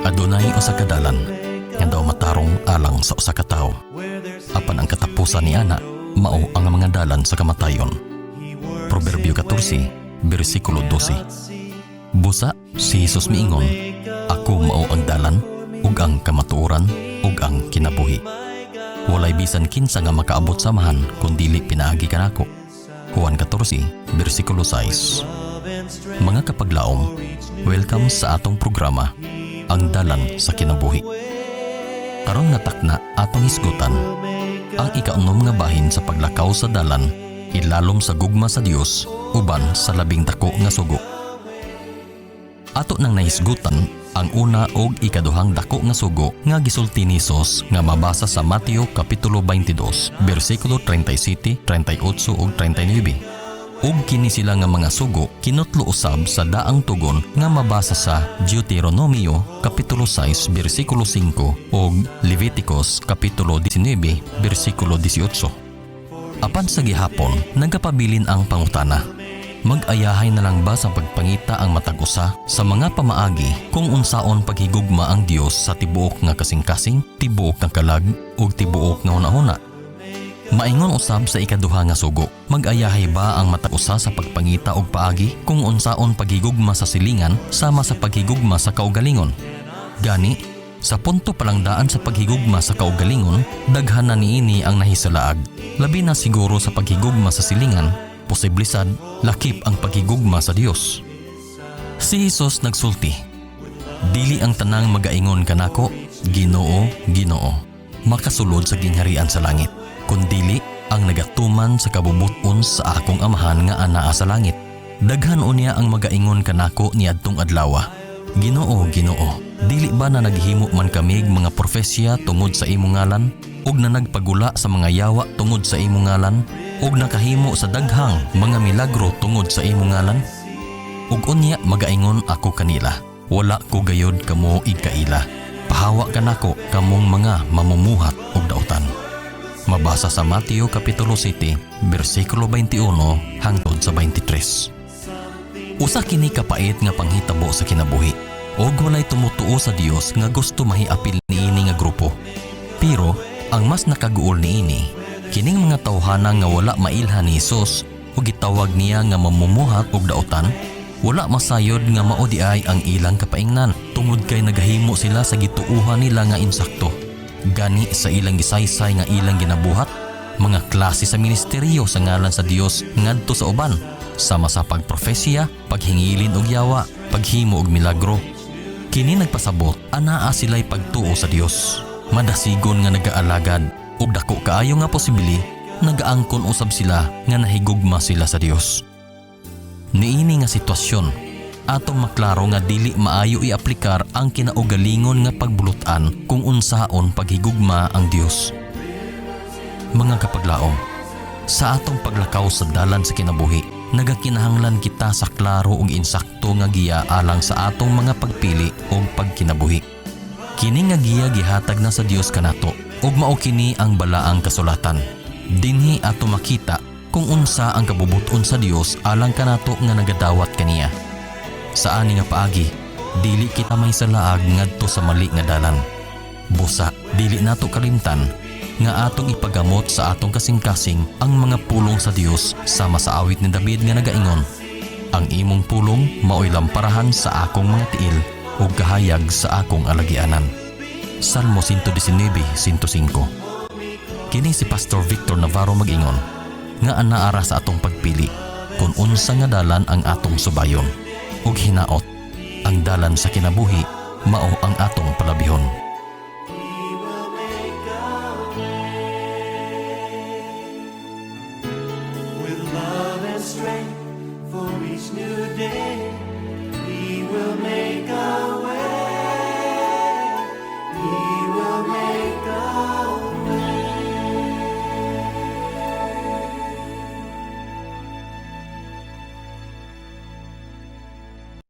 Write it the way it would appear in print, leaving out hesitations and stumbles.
Adunay usa ka dalan nga daw matarong alang sa usa ka tawo. Apan ang katapusan ni ana mao ang mga dalan sa kamatayon. Proverbio 14, bersikulo 12. Busa si Jesus miingon, ako mao ang dalan ug ang kamatuoran ug ang kinabuhi. Walay bisan kinsa nga makaabot samahan kun dili pinaagi kanako. Juan 14, bersikulo 6. Mga kapaglaom, welcome sa atong programa, ang Dalan sa Kinabuhi. Karon nga takna atong hisgutan ang ika-6 nga bahin sa paglakaw sa dalan, ilalom sa gugma sa Dios uban sa labing dako nga sugo. Ato nang nahisgutan ang una og ikaduhang dako nga sugo nga gisulti ni Jesus nga mabasa sa Mateo kapitulo 22, bersikulo 37, 38 ug 39. Ug kini sila nga mga sugo kinutlo usab sa daang tugon nga mabasa sa Deuteronomio kapitulo 6 bersikulo 5 ug Leviticus kapitulo 19 bersikulo 18. Apan sa gihapon nagapabilin ang pangutana. Mag-ayahay na lang ba sa pagpangita ang matag usa sa mga pamaagi kung unsaon paghigugma ang Dios sa tibuok nga kasing-kasing, tibuok nga kalag ug tibuok nga hunahuna? Maingon usab sa ikaduha nga sugo, mag-ayahay ba ang matag usa sa pagpangita og paagi kung unsaon paghigugma sa silingan sama sa paghigugma sa kaugalingon? Gani, sa punto palang daan sa paghigugma sa kaugalingon, daghan na niini ang nahisalaag. Labi na siguro sa paghigugma sa silingan, posiblesad lakip ang paghigugma sa Dios. Si Jesus nagsulti, dili ang tanang magaingon kanako, Ginoo, Ginoo, makasulod sa gingharian sa langit, kundili ang nagatuman sa kabubuton sa akong amahan nga anaa sa langit. Daghan unya ang magaingon kanako niadtong adlaw. Ginoo, Ginoo, dili ba na naghimo man kamig mga propesya tungod sa imong ngalan, ug na nagpagula sa mga yawa tungod sa imong ngalan, ug nakahimo sa daghang mga milagro tungod sa imong ngalan? Ug unya magaingon ako kanila, wala ko gayod kamo igkaila. Pahawa kanako kamong mga mamumuhat ug daotan. Mabasa sa Mateo kapitulo 7, bersikulo 21 hangtod sa 23. Usa kini kapait nga panghitabo sa kinabuhi, og walay tumutuo sa Dios nga gusto mahiapil niini nga grupo. Pero ang mas nakaguol niini, kining mga tawhana nga wala mailhan ni Jesus o gitawag niya nga mamumuhat og daotan, wala masayod nga mao di ay ang ilang kapaingnan tungod kay nagahimo sila sa gituuhan nila nga insakto. Gani sa ilang gisaysay nga ilang ginabuhat, mga klase sa ministeryo sa ngalan sa Dios ngadto sa uban, sama sa pagprofesya, paghingilin og yawa, paghimo og milagro. Kini nagpasabot anaa sila'y pagtuo sa Dios. Madasigon nga nagaalagad ug dako kaayo nga posibili nagaangkon usab sila nga nahigugma sila sa Dios. Niini nga sitwasyon atong maklaro nga dili maayo iaplikar ang kinaugalingon nga pagbulutan kung unsaon paghigugma ang Dios. Mga kapaglaom, sa atong paglakaw sa dalan sa kinabuhi, nagakinahanglan kita sa klaro ug insakto nga giya alang sa atong mga pagpili ug pagkinabuhi. Kini nga giya gihatag na sa Dios kanato ug mao kini ang balaang kasulatan. Dinhi ato makita kung unsa ang kabubuton sa Dios alang kanato nga nagadawat kaniya. Sa ani nga paagi, dili kita may salaag ngadto sa mali nga dalan. Busa, dili nato kalimtan nga atong ipagamot sa atong kasing-kasing ang mga pulong sa Dios sama sa awit ni David nga nagaingon, ang imong pulong mao'y lamparahan sa akong mga tiil ug kahayag sa akong alagianan. Salmo 119:105. Kini si Pastor Victor Navarro mag-ingon nga anaara sa atong pagpili kung unsa nga dalan ang atong subayon. Ug hinaot, ang dalan sa kinabuhi mao ang atong palabihon.